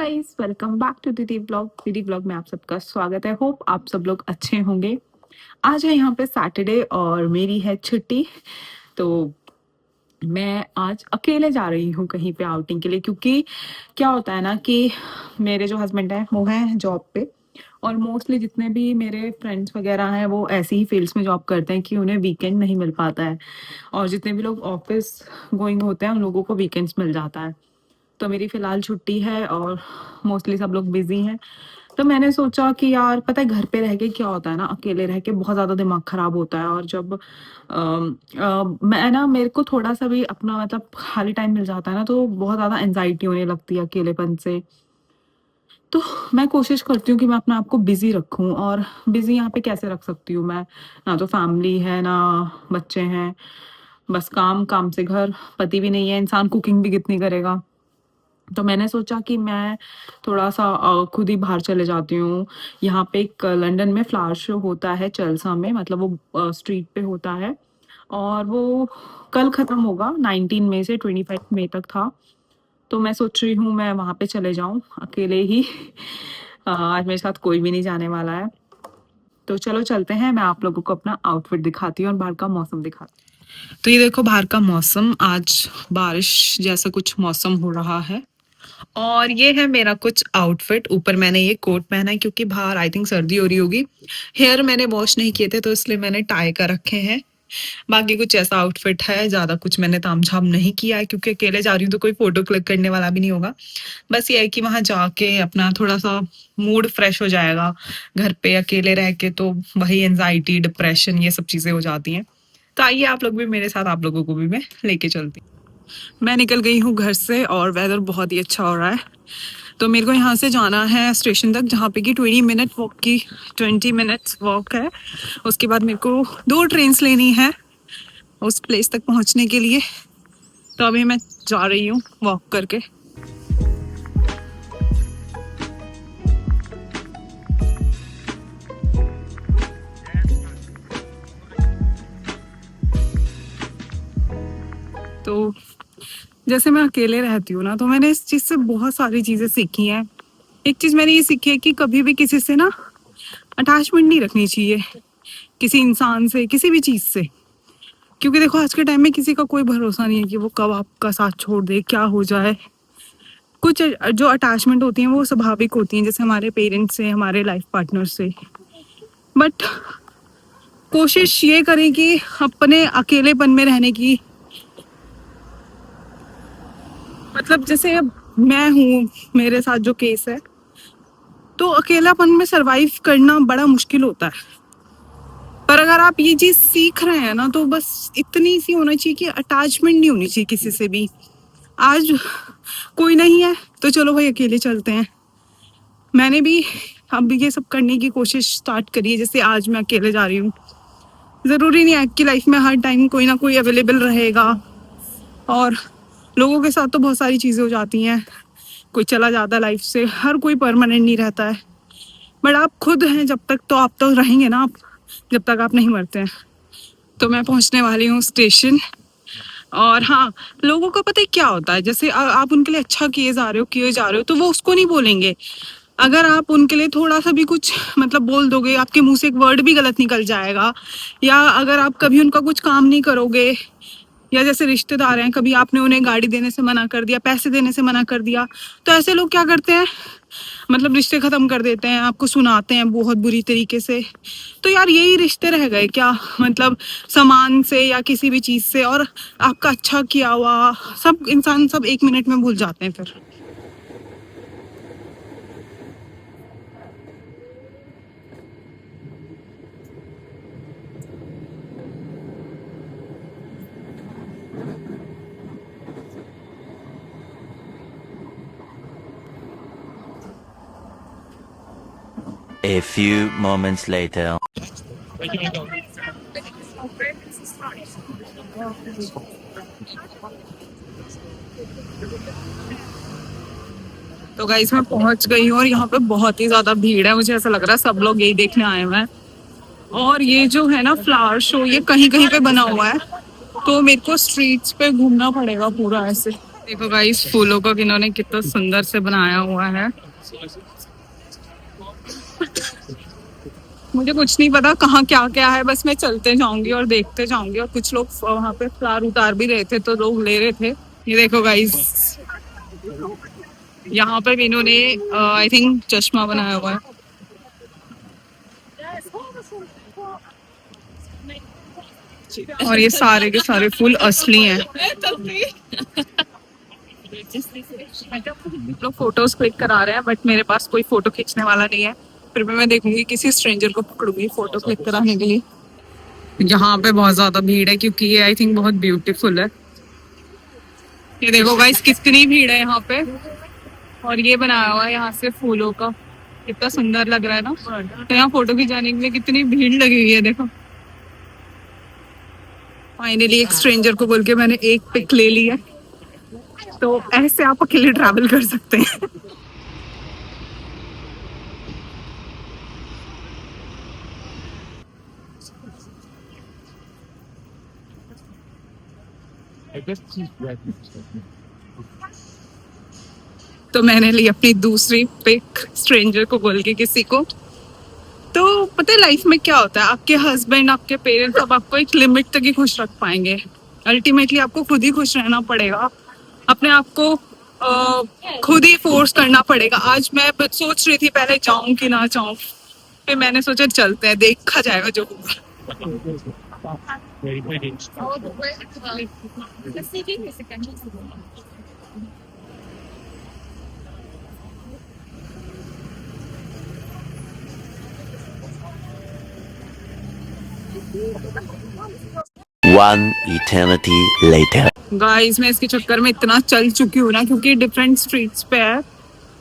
Guys, welcome back to दीदी blog में आप सबका स्वागत है। होप आप सब लोग अच्छे होंगे। आज है यहाँ पे सैटरडे और मेरी है छुट्टी। तो मैं आज अकेले जा रही हूँ कहीं पे आउटिंग के लिए, क्योंकि क्या होता है ना कि मेरे जो हस्बैंड हैं वो हैं जॉब पे, और मोस्टली जितने भी मेरे फ्रेंड्स वगैरह हैं वो ऐसी ही फील्ड्स में जॉब करते हैं कि उन्हें वीकेंड नहीं मिल पाता है। और जितने भी लोग ऑफिस गोइंग होते हैं उन लोगों को वीकेंड्स मिल जाता है। तो मेरी फ़िलहाल छुट्टी है और मोस्टली सब लोग बिज़ी हैं। तो मैंने सोचा कि यार पता है घर पे रह के क्या होता है ना, अकेले रह के बहुत ज़्यादा दिमाग ख़राब होता है। और जब मैं ना मेरे को थोड़ा-सा भी अपना मतलब खाली टाइम मिल जाता है ना, तो बहुत ज़्यादा एंग्ज़ायटी होने लगती है अकेलेपन से। तो मैं कोशिश करती हूँ कि मैं अपने आप को बिज़ी रखूँ। और बिज़ी यहाँ पे कैसे रख सकती हूँ मैं? ना तो फैमिली है, ना बच्चे हैं, बस काम, काम से घर, पति भी नहीं है, इंसान कुकिंग भी कितनी करेगा। तो मैंने सोचा कि मैं थोड़ा-सा खुद ही बाहर चले जाती हूँ। यहाँ पे एक लंदन में फ्लावर शो होता है चेल्सा में, मतलब वो स्ट्रीट पे होता है और वो कल ख़त्म होगा। 19 मई से 25 मई तक था। तो मैं सोच रही हूँ मैं वहाँ पे चले जाऊँ अकेले ही। आज मेरे साथ कोई भी नहीं जाने वाला है। तो चलो चलते हैं, मैं आप लोगों को अपना आउटफिट दिखाती हूँ और बाहर का मौसम दिखाती हूँ। तो ये देखो बाहर का मौसम, आज बारिश जैसा कुछ मौसम हो रहा है। और ये है मेरा कुछ आउटफिट। ऊपर मैंने ये कोट पहना है क्योंकि बाहर आई थिंक सर्दी हो रही होगी। हेयर मैंने वॉश नहीं किए थे तो इसलिए मैंने टाई कर रखे हैं। बाकी कुछ ऐसा आउटफिट है, ज़्यादा कुछ मैंने तामझाम नहीं किया है क्योंकि अकेले जा रही हूँ तो कोई फोटो क्लिक करने वाला भी नहीं होगा। बस ये है कि वहाँ जाके अपना थोड़ा सा मूड फ्रेश हो जाएगा। घर पे अकेले रह के तो वही एनजाइटी, डिप्रेशन, ये सब चीज़ें हो जाती हैं। तो आइए आप लोग भी मेरे साथ, आप लोगों को भी मैं लेके चलती हूँ। मैं निकल गई हूँ घर से और वेदर बहुत ही अच्छा हो रहा है। तो मेरे को यहाँ से जाना है स्टेशन तक, जहाँ पे कि 20 मिनट्स वॉक है। उसके बाद मेरे को 2 ट्रेन्स लेनी है उस प्लेस तक पहुँचने के लिए। तो अभी मैं जा रही हूँ वॉक करके। तो जैसे मैं अकेले रहती हूँ ना, तो मैंने इस चीज़ से बहुत सारी चीज़ें सीखी हैं। एक चीज़ मैंने ये सीखी है कि कभी भी किसी से ना अटैचमेंट नहीं रखनी चाहिए, किसी इंसान से, किसी भी चीज़ से। क्योंकि देखो आज के टाइम में किसी का कोई भरोसा नहीं है कि वो कब आपका साथ छोड़ दे, क्या हो जाए। कुछ जो अटैचमेंट होती हैं वो स्वाभाविक होती हैं, जैसे हमारे पेरेंट्स से, हमारे लाइफ पार्टनर से। बट कोशिश ये करें कि अपने अकेलेपन में रहने की, मतलब जैसे अब मैं हूँ, मेरे साथ जो केस है, तो अकेलापन में सरवाइव करना बड़ा मुश्किल होता है। पर अगर आप ये चीज़ सीख रहे हैं ना, तो बस इतनी सी होना चाहिए कि अटैचमेंट नहीं होनी चाहिए किसी से भी। आज कोई नहीं है तो चलो भाई अकेले चलते हैं। मैंने भी अब ये सब करने की कोशिश स्टार्ट करी है। जैसे आज मैं अकेले जा रही हूँ, ज़रूरी नहीं है कि लाइफ में हर टाइम कोई ना कोई अवेलेबल रहेगा। और लोगों के साथ तो बहुत सारी चीज़ें हो जाती हैं, कोई चला जाता है लाइफ से, हर कोई परमानेंट नहीं रहता है। बट आप खुद हैं जब तक, तो आप तो रहेंगे ना, आप जब तक आप नहीं मरते हैं। तो मैं पहुंचने वाली हूँ स्टेशन। और हाँ, लोगों का पता है क्या होता है, जैसे आप उनके लिए अच्छा किए जा रहे हो तो वो उसको नहीं बोलेंगे। अगर आप उनके लिए थोड़ा सा भी कुछ मतलब बोल दोगे, आपके मुंह से एक वर्ड भी गलत निकल जाएगा। या अगर आप कभी उनका कुछ काम नहीं करोगे, या जैसे रिश्तेदार हैं, कभी आपने उन्हें गाड़ी देने से मना कर दिया, पैसे देने से मना कर दिया, तो ऐसे लोग क्या करते हैं, मतलब रिश्ते ख़त्म कर देते हैं, आपको सुनाते हैं बहुत बुरी तरीके से। तो यार यही रिश्ते रह गए क्या, मतलब सामान से या किसी भी चीज़ से। और आपका अच्छा किया हुआ सब इंसान सब 1 मिनट में भूल जाते हैं फिर। A few moments later. तो गाइस मैं पहुंच गई हूँ और यहाँ पे बहुत ही ज़्यादा भीड़ है। मुझे ऐसा लग रहा है सब लोग यही देखने आए हुए हैं। और ये जो है ना फ्लावर शो, ये कहीं कहीं पे बना हुआ है, तो मेरे को स्ट्रीट्स पे घूमना पड़ेगा पूरा ऐसे। देखो गाइस फूलों को इन्होंने कितना सुंदर से बनाया हुआ है। मुझे कुछ नहीं पता कहाँ क्या क्या है, बस मैं चलते जाऊंगी और देखते जाऊंगी। और कुछ लोग वहां पे फ्लावर उतार भी रहे थे तो लोग ले रहे थे। ये देखो गाइस, यहाँ पे भी इन्होंने आई थिंक चश्मा बनाया हुआ है। और ये सारे के सारे फूल असली हैं। लोग फोटोज क्लिक करा रहे हैं बट मेरे पास कोई फोटो खींचने वाला नहीं है। फिर भी मैं देखूंगी किसी स्ट्रेंजर को पकड़ूंगी फोटो क्लिक कराने के लिए। यहाँ पे बहुत ज्यादा भीड़ है क्योंकि ये आई थिंक बहुत ब्यूटीफुल है। ये देखो गाइस कितनी भीड़ है यहाँ पे। और ये बनाया हुआ है यहाँ से फूलों का, कितना सुंदर लग रहा है ना। तो यहाँ फोटो खिंचाने के लिए कितनी भीड़ लगी हुई है देखो। फाइनली एक स्ट्रेंजर को बोल के मैंने एक पिक ले ली है। तो ऐसे आप अकेले ट्रैवल कर सकते हैं। तो मैंने ली अपनी दूसरी पिक स्ट्रेंजर को बोल के किसी को। तो पता है लाइफ में क्या होता है, आपके हस्बैंड आपके पेरेंट्स अब आपको एक लिमिट तक ही खुश रख पाएंगे। अल्टीमेटली आपको खुद ही खुश रहना पड़ेगा। अपने आप को खुद ही फोर्स करना पड़ेगा। आज मैं सोच रही थी पहले जाऊं कि ना जाऊं, फिर मैंने सोचा चलते हैं, देखा जाएगा जो होगा। 1 eternity later. गाइस मैं इसके चक्कर में इतना चल चुकी हूँ ना, क्योंकि डिफरेंट स्ट्रीट्स पे है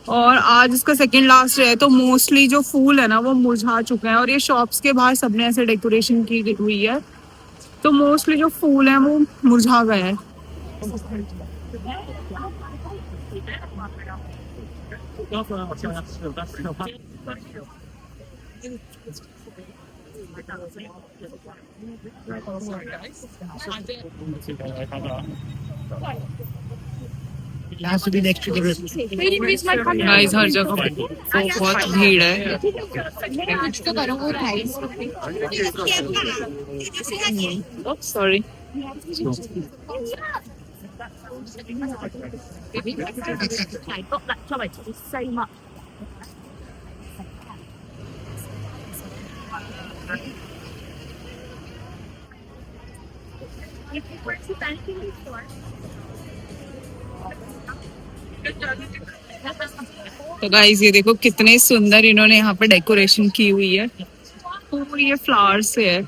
और आज इसका सेकंड लास्ट है। तो मोस्टली जो फूल है ना वो मुरझा चुके हैं और ये शॉप्स के बाहर सबने ऐसे डेकोरेशन की हुई है। तो मोस्टली जो फूल हैं वो मुरझा गए हैं। It has to be next to the river. Guys हर जगह बहुत भीड़ है। सॉरी। तो गाइस ये देखो कितने सुंदर इन्होंने यहाँ पे डेकोरेशन की हुई है। पूरी ये फ्लावर से है।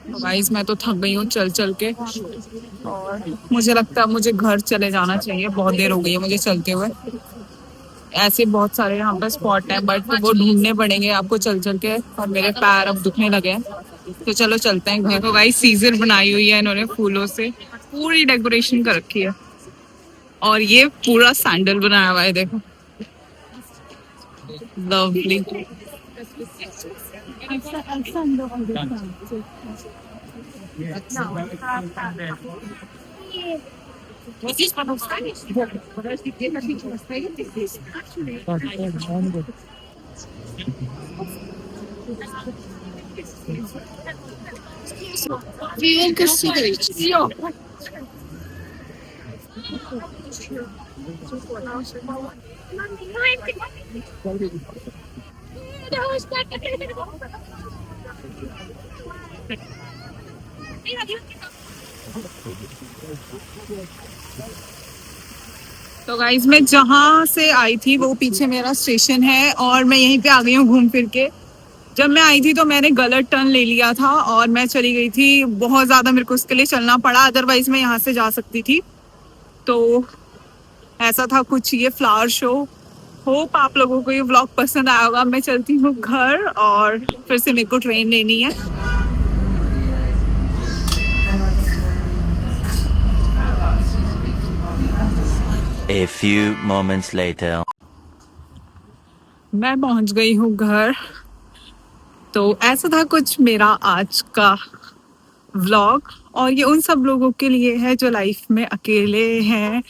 गाइस मैं तो थक गई हूँ चल चल के और मुझे लगता है मुझे घर चले जाना चाहिए। बहुत देर हो गई है मुझे चलते हुए। ऐसे बहुत सारे यहाँ पे स्पॉट है बट वो ढूंढने पड़ेंगे आपको चल चल के, और मेरे पैर अब दुखने लगे हैं। तो चलो चलते हैं घर। तो गाइस सीजर बनाई हुई है इन्होंने फूलों से, पूरी डेकोरेशन कर रखी है। और ये पूरा सैंडल बनाया हुआ है देखो, लवली। तो गाइज मैं जहाँ से आई थी वो पीछे मेरा स्टेशन है और मैं यहीं पे आ गई हूँ घूम फिर के। जब मैं आई थी तो मैंने गलत टर्न ले लिया था और मैं चली गई थी, बहुत ज़्यादा मेरे को उसके लिए चलना पड़ा, अदरवाइज मैं यहाँ से जा सकती थी। तो ऐसा था कुछ ये फ्लावर शो। होप आप लोगों को ये व्लॉग पसंद आया होगा। मैं चलती हूँ घर और फिर से मेरे को ट्रेन लेनी है। A few moments later. मैं पहुंच गई हूँ घर। तो ऐसा था कुछ मेरा आज का व्लॉग, और ये उन सब लोगों के लिए है जो लाइफ में अकेले हैं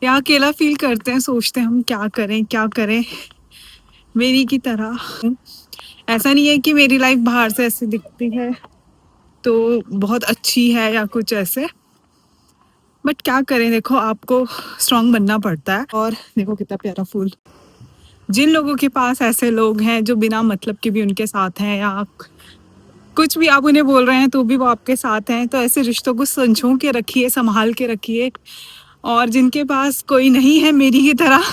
या अकेला फील करते हैं, सोचते हैं हम क्या करें क्या करें, मेरी की तरह। ऐसा नहीं है कि मेरी लाइफ बाहर से ऐसी दिखती है तो बहुत अच्छी है या कुछ ऐसे, बट क्या करें, देखो आपको स्ट्रांग बनना पड़ता है। और देखो कितना प्यारा फूल। जिन लोगों के पास ऐसे लोग हैं जो बिना मतलब के भी उनके साथ हैं, या कुछ भी आप उन्हें बोल रहे हैं तो भी वो आपके साथ हैं, तो ऐसे रिश्तों को संजो के रखिए, संभाल के रखिए। और जिनके पास कोई नहीं है मेरी की तरह,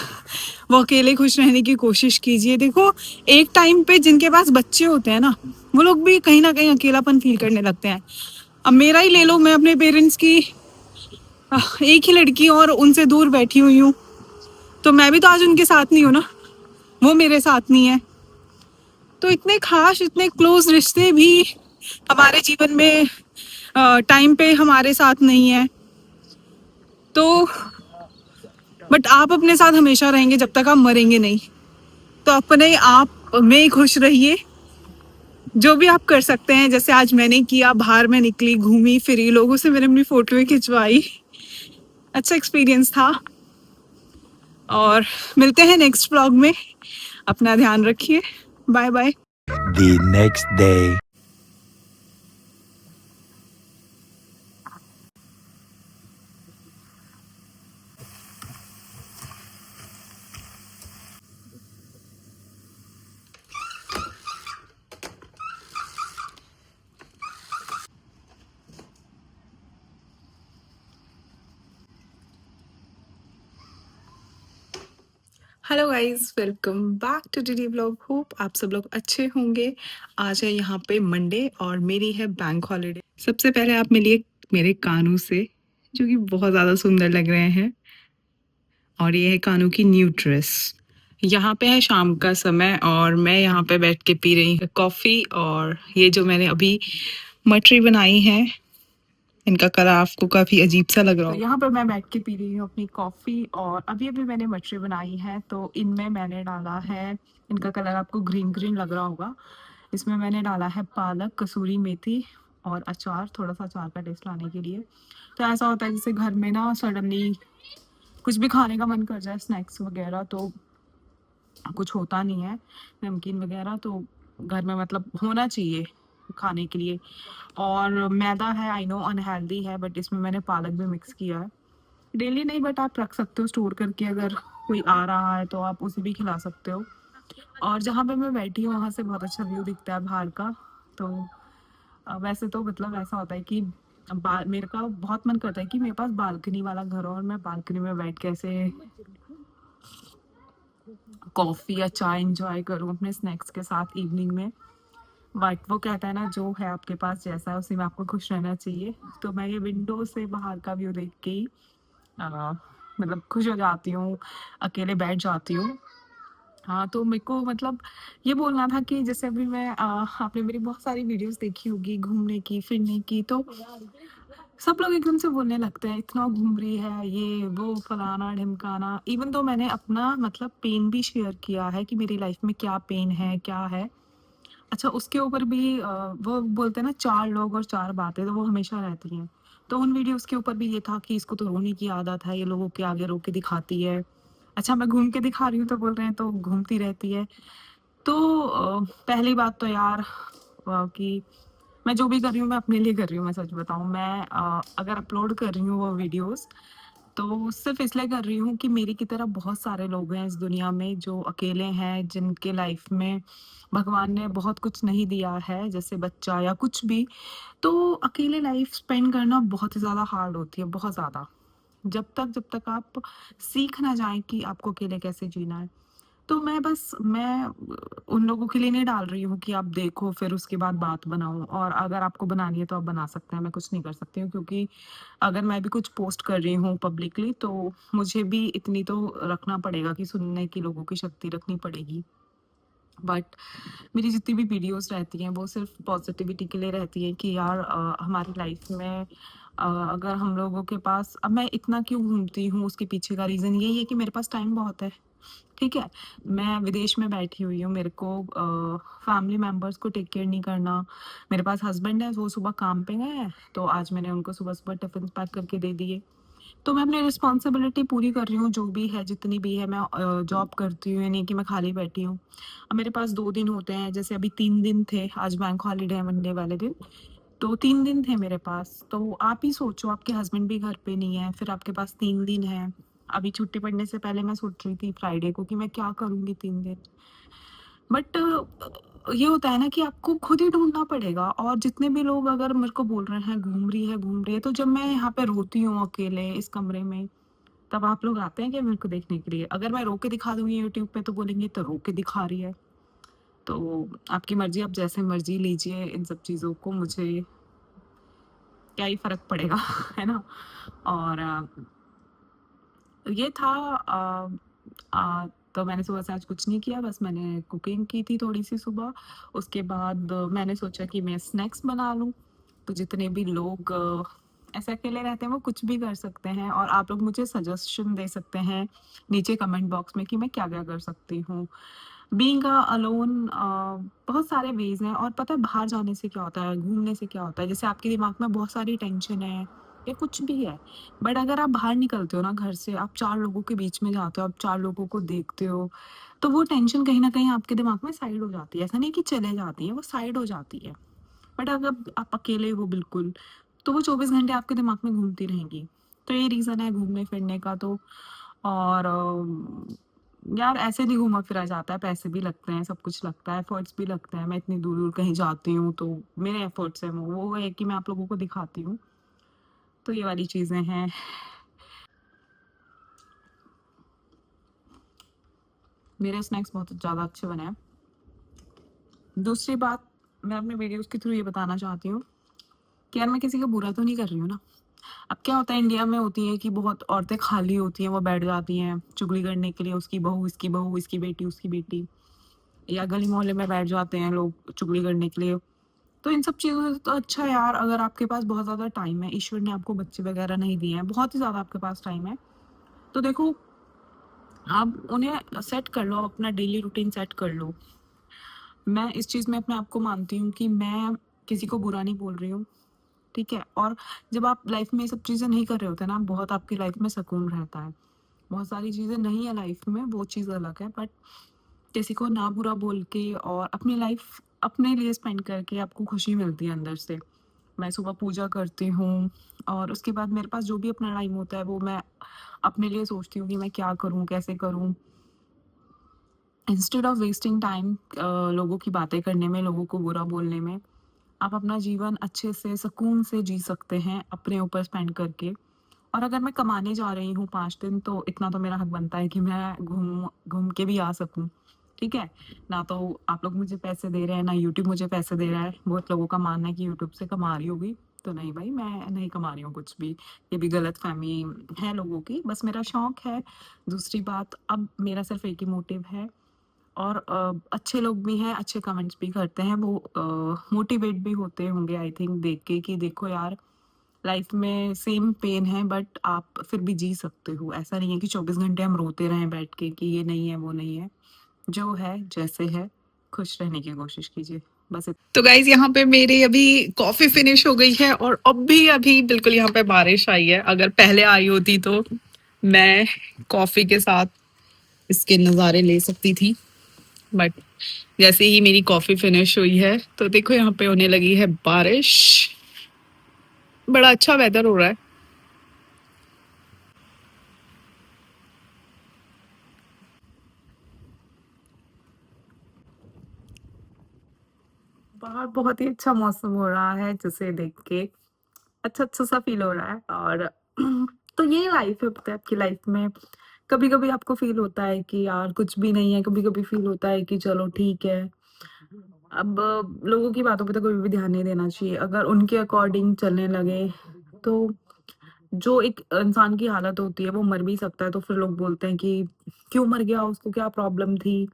वो अकेले खुश रहने की कोशिश कीजिए। देखो एक टाइम पे जिनके पास बच्चे होते हैं ना, वो लोग भी कहीं ना कहीं अकेलापन फील करने लगते हैं। अब मेरा ही ले लो, मैं अपने पेरेंट्स की एक ही लड़की और उनसे दूर बैठी हुई हूँ, तो मैं भी तो आज उनके साथ नहीं हूँ ना, वो मेरे साथ नहीं है। तो इतने खास, इतने क्लोज रिश्ते भी हमारे जीवन में टाइम पे हमारे साथ नहीं है। तो बट आप अपने साथ हमेशा रहेंगे जब तक आप मरेंगे नहीं। तो अपने आप में खुश रहिए, जो भी आप कर सकते हैं। जैसे आज मैंने किया, बाहर में निकली, घूमी फिरी, लोगों से मैंने अपनी फोटो खिंचवाई, अच्छा एक्सपीरियंस था। और मिलते हैं नेक्स्ट व्लॉग में, अपना ध्यान रखिए, bye bye. The next day. Hello guys, welcome back to DD vlog. Hope आप सब लोग अच्छे होंगे। आज है यहाँ पे मंडे और मेरी है बैंक हॉलीडे। सबसे पहले आप मिलिए मेरे कानू से, जो कि बहुत ज़्यादा सुंदर लग रहे हैं। और ये है कानू की न्यू ड्रेस। यहाँ पे है शाम का समय और मैं यहाँ पे बैठ के पी रही हूँ कॉफ़ी। और ये जो मैंने अभी मटरी बनाई है, इनका कलर आपको काफ़ी अजीब सा लग रहा हो। तो यहाँ पर मैं बैठ के पी रही हूँ अपनी कॉफ़ी, और अभी अभी मैंने मटरी बनाई है, तो इनमें मैंने डाला है, इनका कलर आपको ग्रीन ग्रीन लग रहा होगा। इसमें मैंने डाला है पालक, कसूरी मेथी और अचार, थोड़ा सा अचार का टेस्ट लाने के लिए। तो ऐसा होता है जैसे घर में ना सडनली कुछ भी खाने का मन कर जाए, स्नैक्स वगैरह, तो कुछ होता नहीं है नमकीन वगैरह, तो घर में मतलब होना चाहिए खाने के लिए। और मैदा है, आई नो अनहेल्दी है, बट इसमें मैंने पालक भी मिक्स किया है। डेली नहीं, बट आप रख सकते हो स्टोर करके, अगर कोई आ रहा है तो आप उसे भी खिला सकते हो। और जहाँ पे मैं बैठी हूँ वहाँ से बहुत अच्छा व्यू दिखता है बाहर का। तो वैसे तो मतलब ऐसा होता है कि मेरे का बहुत मन करता है कि मेरे पास बालकनी वाला घर हो और मैं बालकनी में बैठ के ऐसे कॉफ़ी या चाय इंजॉय करूँ अपने स्नैक्स के साथ इवनिंग में। बट वो कहता है ना, जो है आपके पास जैसा है उसी में आपको खुश रहना चाहिए। तो मैं ये विंडो से बाहर का व्यू देख के ही अ, मतलब खुश हो जाती हूँ, अकेले बैठ जाती हूँ। हाँ, तो मेरे को मतलब ये बोलना था कि जैसे अभी मैं आपने मेरी बहुत सारी वीडियोस देखी होगी घूमने की, फिरने की, तो सब लोग एकदम से बोलने लगते हैं इतना घूम रही है, ये वो फलाना ढिमकाना। इवन तो मैंने अपना मतलब पेन भी शेयर किया है कि मेरी लाइफ में क्या पेन है, क्या है। अच्छा, उसके ऊपर भी वो बोलते हैं ना, 4 लोग और 4 बातें, तो वो हमेशा रहती हैं। तो उन वीडियोस के ऊपर भी ये था कि इसको तो रोने की आदत है, ये लोगों के आगे रो के दिखाती है। अच्छा, मैं घूम के दिखा रही हूँ तो बोल रहे हैं तो घूमती रहती है। तो पहली बात तो यार कि मैं जो भी कर रही हूँ मैं अपने लिए कर रही हूँ। मैं सच बताऊँ, मैं अगर अपलोड कर रही हूँ वो वीडियोस, तो सिर्फ इसलिए कर रही हूँ कि मेरी की तरह बहुत सारे लोग हैं इस दुनिया में जो अकेले हैं, जिनके लाइफ में भगवान ने बहुत कुछ नहीं दिया है, जैसे बच्चा या कुछ भी। तो अकेले लाइफ स्पेंड करना बहुत ही ज़्यादा हार्ड होती है, बहुत ज़्यादा। जब तक आप सीख ना जाएं कि आपको अकेले कैसे जीना है। तो मैं उन लोगों के लिए नहीं डाल रही हूँ कि आप देखो फिर उसके बाद बात बनाओ, और अगर आपको बनानी है तो आप बना सकते हैं, मैं कुछ नहीं कर सकती हूँ। क्योंकि अगर मैं भी कुछ पोस्ट कर रही हूँ पब्लिकली, तो मुझे भी इतनी तो रखना पड़ेगा कि सुनने की लोगों की शक्ति रखनी पड़ेगी। बट मेरी जितनी भी वीडियोस रहती हैं वो सिर्फ पॉजिटिविटी के लिए रहती है कि यार हमारी लाइफ में अगर हम लोगों के पास, अब मैं इतना क्यों घूमती हूँ उसके पीछे का रीज़न यही है कि मेरे पास टाइम बहुत है, ठीक है? मैं विदेश में बैठी हुई हूँ, मेरे को फैमिली मेंबर्स को टेक केयर नहीं करना। मेरे पास हस्बैंड है, वो सुबह काम पे गए हैं, तो आज मैंने उनको सुबह-सुबह टिफ़िन पैक करके दे दिए। तो मैं अपनी रिस्पॉन्सिबिलिटी पूरी कर रही हूँ, जो भी है, जितनी भी है। मैं जॉब करती हूँ, ये नहीं कि मैं खाली बैठी हूँ। अब मेरे पास 2 दिन होते हैं, जैसे अभी 3 दिन थे, आज बैंक हॉलिडे है मंडे वाले दिन, तो 3 दिन थे मेरे पास। तो आप ही सोचो, आपके हस्बैंड भी घर पे नहीं है, फिर आपके पास 3 दिन हैं। अभी छुट्टी पड़ने से पहले मैं सोच रही थी फ्राइडे को कि मैं क्या करूँगी 3 दिन। बट ये होता है ना कि आपको खुद ही ढूँढना पड़ेगा, और जितने भी लोग अगर मेरे को बोल रहे हैं घूम रही है, तो जब मैं यहाँ पे रोती हूँ अकेले इस कमरे में, तब आप लोग आते हैं क्या मेरे को देखने के लिए? अगर मैं रो के दिखा दूँगी यूट्यूब पे तो बोलेंगे तो रो के दिखा रही है। तो आपकी मर्ज़ी, आप जैसे मर्ज़ी लीजिए इन सब चीज़ों को, मुझे क्या ही फ़र्क पड़ेगा, है ना? और ये था तो मैंने सुबह से आज कुछ नहीं किया, बस मैंने कुकिंग की थी थोड़ी-सी सुबह। उसके बाद मैंने सोचा कि मैं स्नैक्स बना लूँ, तो जितने भी लोग ऐसे अकेले रहते हैं वो कुछ भी कर सकते हैं, और आप लोग मुझे सजेशन दे सकते हैं नीचे कमेंट बॉक्स में कि मैं क्या-क्या कर सकती हूँ। बीइंग अलोन बहुत सारे वेज़ हैं, और पता है बाहर जाने से क्या होता है, घूमने से क्या होता है, जैसे आपके दिमाग में बहुत सारी टेंशन है या कुछ भी है, बट अगर आप बाहर निकलते हो ना घर से, आप 4 लोगों के बीच में जाते हो, आप 4 लोगों को देखते हो, तो वो टेंशन कहीं न कहीं आपके दिमाग में साइड हो जाती है। ऐसा नहीं कि चले जाती है, वो साइड हो जाती है। बट अगर आप अकेले हो बिल्कुल, तो वो 24 घंटे आपके दिमाग में घूमती रहेंगी। तो ये रीज़न है घूमने-फिरने का तो। और यार ऐसे नहीं घूमा फिरा जाता है, पैसे भी लगते हैं, सब कुछ लगता है, एफर्ट्स भी लगते हैं। मैं इतनी दूर-दूर कहीं जाती हूँ, तो मेरे एफर्ट्स हैं, वो है कि मैं आप लोगों को दिखाती हूँ। तो ये वाली चीज़ें हैं। मेरे स्नैक्स बहुत ज़्यादा अच्छे बने हैं। दूसरी बात, मैं अपने वीडियोज़ के थ्रू ये बताना चाहती हूँ कि यार मैं किसी का बुरा तो नहीं कर रही हूँ ना। अब क्या होता है, इंडिया में होती है कि बहुत औरतें खाली होती हैं, वो बैठ जाती हैं चुगली करने के लिए, उसकी बहू, इसकी बहू, इसकी बेटी, उसकी बेटी, या गली मोहल्ले में बैठ जाते हैं लोग चुगली करने के लिए। तो इन सब चीज़ों से तो अच्छा है यार, अगर आपके पास बहुत ज़्यादा टाइम है, ईश्वर ने आपको बच्चे वगैरह नहीं दिए हैं, बहुत ही ज़्यादा आपके पास टाइम है, तो देखो आप उन्हें सेट कर लो, अपना डेली रूटीन सेट कर लो। मैं इस चीज़ में अपने आप को मानती हूँ कि मैं किसी को बुरा नहीं बोल रही हूँ, ठीक है? और जब आप लाइफ में ये सब चीज़ें नहीं कर रहे होते ना, बहुत आपकी लाइफ में सुकून रहता है। बहुत सारी चीज़ें नहीं है लाइफ में, वो चीज़ अलग है, बट किसी को ना बुरा बोल के और अपनी लाइफ अपने लिए स्पेंड करके आपको खुशी मिलती है अंदर से। मैं सुबह पूजा करती हूँ, और उसके बाद मेरे पास जो भी अपना टाइम होता है वो मैं अपने लिए सोचती हूँ कि मैं क्या करूँ, कैसे करूँ। इंस्टेड ऑफ वेस्टिंग टाइम लोगों की बातें करने में, लोगों को बुरा बोलने में, आप अपना जीवन अच्छे से सुकून से जी सकते हैं अपने ऊपर स्पेंड करके। और अगर मैं कमाने जा रही हूँ 5 दिन, तो इतना तो मेरा हक बनता है कि मैं घूम घूम के भी आ सकूँ, ठीक है? ना तो आप लोग मुझे पैसे दे रहे हैं, ना यूट्यूब मुझे पैसे दे रहा है। बहुत लोगों का मानना है कि यूट्यूब से कमा रही होगी, तो नहीं भाई, मैं नहीं कमा रही हूँ कुछ भी। ये भी गलतफ़हमी है लोगों की, बस मेरा शौक है। दूसरी बात, अब मेरा सिर्फ़ एक ही मोटिव है, और अच्छे लोग भी हैं, अच्छे कमेंट्स भी करते हैं, वो मोटिवेट भी होते होंगे आई थिंक देख के कि देखो यार, लाइफ में सेम पेन है, बट आप फिर भी जी सकते हो। ऐसा नहीं है कि 24 घंटे हम रोते रहें बैठ के कि ये नहीं है, वो नहीं है। जो है, जैसे है, खुश रहने की कोशिश कीजिए। बस तो गाइज, यहाँ पे मेरी अभी कॉफी फिनिश हो गई है, और अभी बिल्कुल यहाँ पे बारिश आई है। अगर पहले आई होती तो मैं कॉफी के साथ इसके नज़ारे ले सकती थी, बट जैसे ही मेरी कॉफी फिनिश हुई है, तो देखो यहाँ पे होने लगी है बारिश। बड़ा अच्छा वेदर हो रहा है। बाहर बहुत ही अच्छा मौसम हो रहा है, जिसे देख के अच्छा-अच्छा सा फ़ील हो रहा है, और तो ये लाइफ़ है, पता है आपकी लाइफ़ में कभी-कभी आपको फ़ील होता है कि यार कुछ भी नहीं है, कभी-कभी फ़ील होता है कि चलो ठीक है। अब लोगों की बातों पे तो कभी भी ध्यान नहीं देना चाहिए। अगर उनके अकॉर्डिंग चलने लगे, तो जो एक इंसान की हालत होती है, वो मर भी सकता है, तो फिर लोग बोलते हैं कि क्यों मर गया, उसको क्या प्रॉब्लम थी?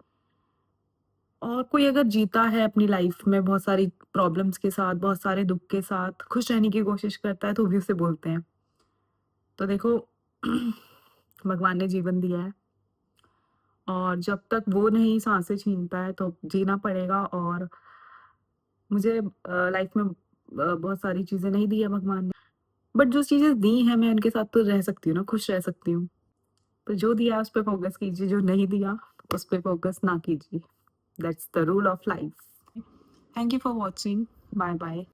और कोई अगर जीता है अपनी लाइफ में बहुत सारी प्रॉब्लम्स के साथ, बहुत सारे दुख के साथ, खुश रहने की कोशिश करता है, तो भी उसे बोलते हैं। तो देखो भगवान ने जीवन दिया है और जब तक वो नहीं सांसें छीनता है तो जीना पड़ेगा। और मुझे लाइफ में बहुत सारी चीज़ें नहीं दी है भगवान ने, बट जो चीज़ें दी हैं मैं उनके साथ तो रह सकती हूँ ना, खुश रह सकती हूँ। तो जो दिया है उस पे फ़ोकस कीजिए, जो नहीं दिया उस पे फ़ोकस ना कीजिए। That's the rule of life. Thank you for watching. Bye bye.